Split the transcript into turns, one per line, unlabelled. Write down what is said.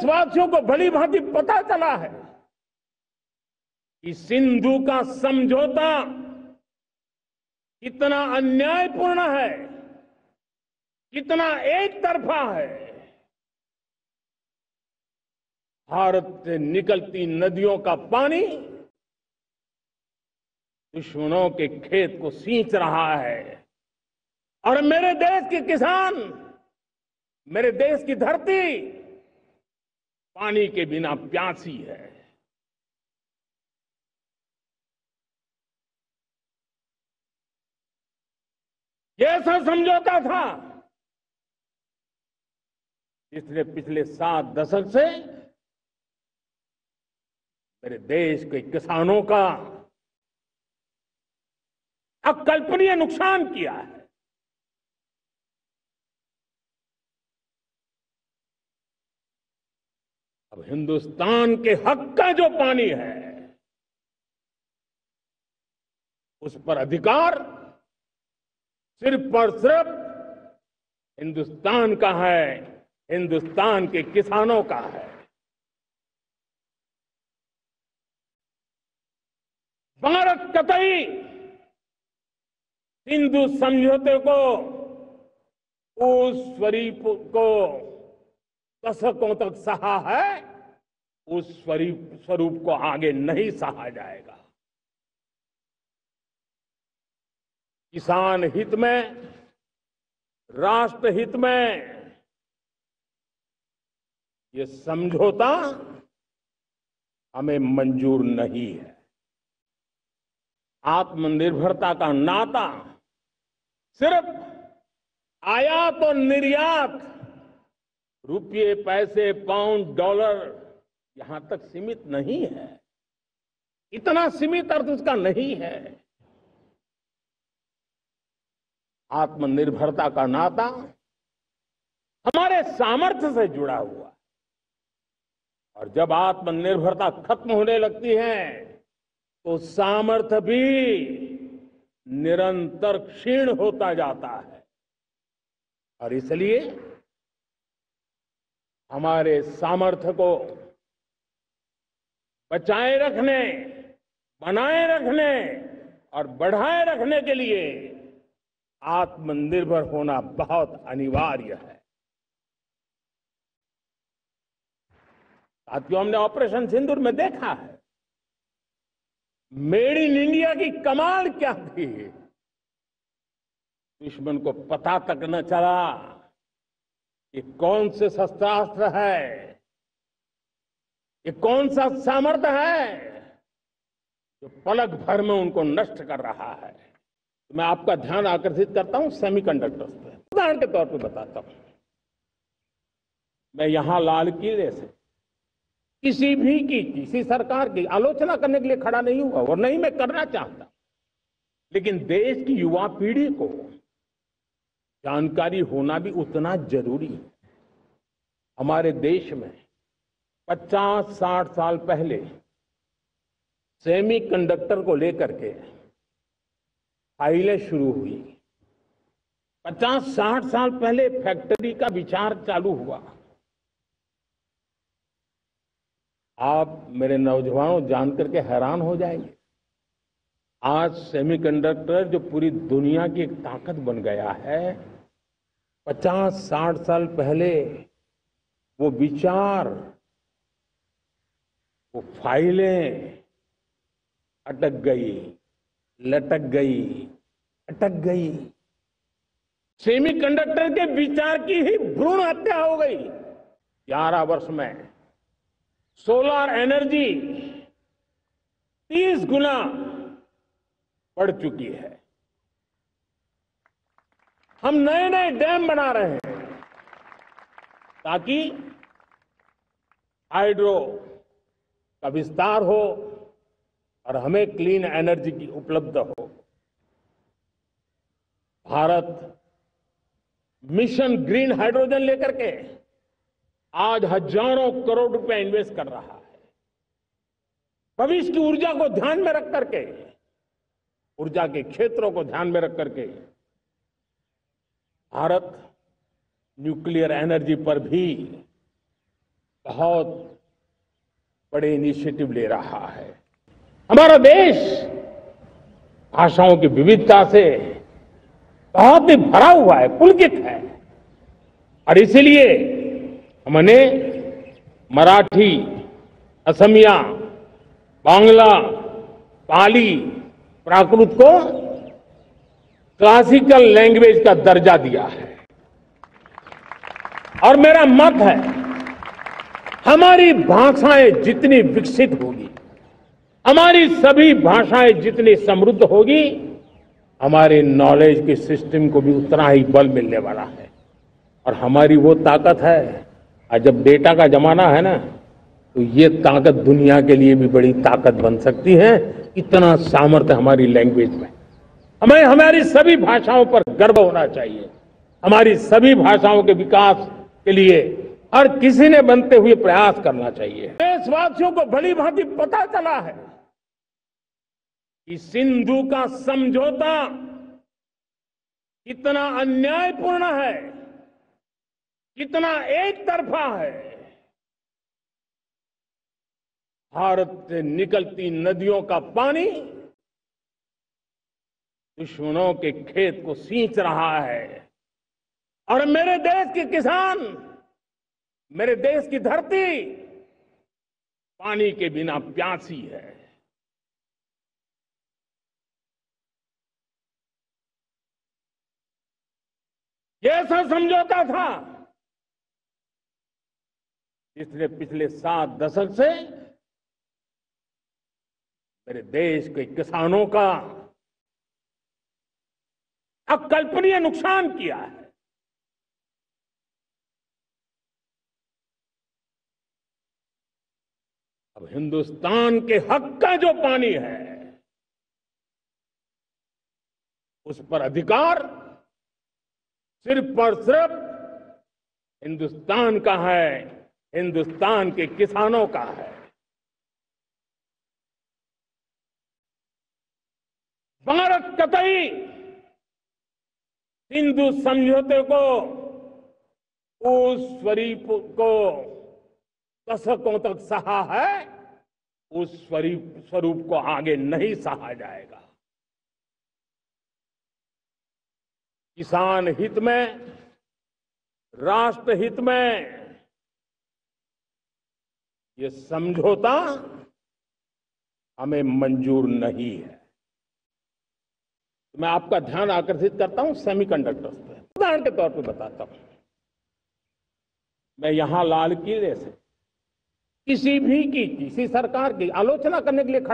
देशवासियों को भली भांति पता चला है कि सिंधु का समझौता कितना अन्यायपूर्ण है, कितना एक तरफा है। भारत से निकलती नदियों का पानी दुश्मनों के खेत को सींच रहा है और मेरे देश के किसान, मेरे देश की धरती पानी के बिना प्यासी है। ये ऐसा समझौता था जिसने पिछले 7 दशक से मेरे देश के किसानों का अकल्पनीय नुकसान किया है। अब हिंदुस्तान के हक का जो पानी है उस पर अधिकार सिर्फ और सिर्फ हिंदुस्तान का है, हिंदुस्तान के किसानों का है। भारत कतई सिंधु समझौते को उस स्वरूप को दशकों तक सहा है, उस स्वरूप को आगे नहीं सहा जाएगा। किसान हित में, राष्ट्र हित में ये समझौता हमें मंजूर नहीं है। आत्मनिर्भरता का नाता सिर्फ आयात और निर्यात, रुपये, पैसे, पाउंड, डॉलर यहां तक सीमित नहीं है। इतना सीमित अर्थ उसका नहीं है। आत्मनिर्भरता का नाता हमारे सामर्थ्य से जुड़ा हुआ है और जब आत्मनिर्भरता खत्म होने लगती है तो सामर्थ्य भी निरंतर क्षीण होता जाता है। और इसलिए हमारे सामर्थ्य को बचाए रखने, बनाए रखने और बढ़ाए रखने के लिए आत्मनिर्भर होना बहुत अनिवार्य है। साथियों, हमने ऑपरेशन सिंदूर में देखा है मेड इन इंडिया की कमाल क्या थी। दुश्मन को पता तक न चला ये कौन से शस्त्रास्त्र है, ये कौन सा सामर्थ्य है जो पलक भर में उनको नष्ट कर रहा है। तो मैं आपका ध्यान आकर्षित करता हूं सेमीकंडक्टर्स पे। उदाहरण के तौर पे बताता हूं, मैं यहां लाल किले से किसी सरकार की आलोचना करने के लिए खड़ा नहीं हुआ और नहीं मैं करना चाहता, लेकिन देश की युवा पीढ़ी को जानकारी होना भी उतना जरूरी है। हमारे देश में 50-60 साल पहले सेमीकंडक्टर को लेकर के फाइलें शुरू हुई। 50-60 साल पहले फैक्ट्री का विचार चालू हुआ। आप मेरे नौजवानों जानकर के हैरान हो जाएंगे, आज सेमीकंडक्टर जो पूरी दुनिया की एक ताकत बन गया है, 50-60 साल पहले वो विचार, वो फाइलें अटक गई, लटक गई, अटक गई। सेमीकंडक्टर के विचार की ही भ्रूण हत्या हो गई। 11 वर्ष में सोलर एनर्जी 30 गुना बढ़ चुकी है। हम नए नए डैम बना रहे हैं ताकि हाइड्रो का विस्तार हो और हमें क्लीन एनर्जी की उपलब्ध हो। भारत मिशन ग्रीन हाइड्रोजन लेकर के आज हजारों करोड़ रुपए इन्वेस्ट कर रहा है। भविष्य की ऊर्जा को ध्यान में रख करके, ऊर्जा के क्षेत्रों को ध्यान में रख करके भारत न्यूक्लियर एनर्जी पर भी बहुत बड़े इनिशिएटिव ले रहा है। हमारा देश भाषाओं की विविधता से बहुत ही भरा हुआ है, पुलकित है। और इसीलिए हमने मराठी, असमिया, बांग्ला, पाली, प्राकृत को क्लासिकल लैंग्वेज का दर्जा दिया है। और मेरा मत है, हमारी भाषाएं जितनी विकसित होगी, हमारी सभी भाषाएं जितनी समृद्ध होगी, हमारे नॉलेज के सिस्टम को भी उतना ही बल मिलने वाला है। और हमारी वो ताकत है, और जब डेटा का जमाना है ना, तो ये ताकत दुनिया के लिए भी बड़ी ताकत बन सकती है। इतना सामर्थ्य हमारी लैंग्वेज में। हमें हमारी सभी भाषाओं पर गर्व होना चाहिए। हमारी सभी भाषाओं के विकास के लिए हर किसी ने बनते हुए प्रयास करना चाहिए। देशवासियों को भली भांति पता चला है कि सिंधु का समझौता कितना अन्यायपूर्ण है, कितना एक तरफा है। भारत से निकलती नदियों का पानी दुश्मनों के खेत को सींच रहा है। और मेरे देश के किसान, मेरे देश की धरती पानी के बिना प्यासी है। ये ऐसा समझौता था जिसने पिछले 7 दशक से मेरे देश के किसानों का अकल्पनीय नुकसान किया है। अब हिंदुस्तान के हक का जो पानी है, उस पर अधिकार सिर्फ और सिर्फ हिंदुस्तान का है, हिंदुस्तान के किसानों का है। भारत कतई सिंधु समझौते को, उस स्वरूप को दशकों तक सहा है, उस स्वरूप को आगे नहीं सहा जाएगा। किसान हित में, राष्ट्र हित में ये समझौता हमें मंजूर नहीं है। मैं आपका ध्यान आकर्षित करता हूं सेमीकंडक्टर्स पे। उदाहरण के तौर पे बताता हूं, मैं यहां लाल किले से किसी सरकार की आलोचना करने के लिए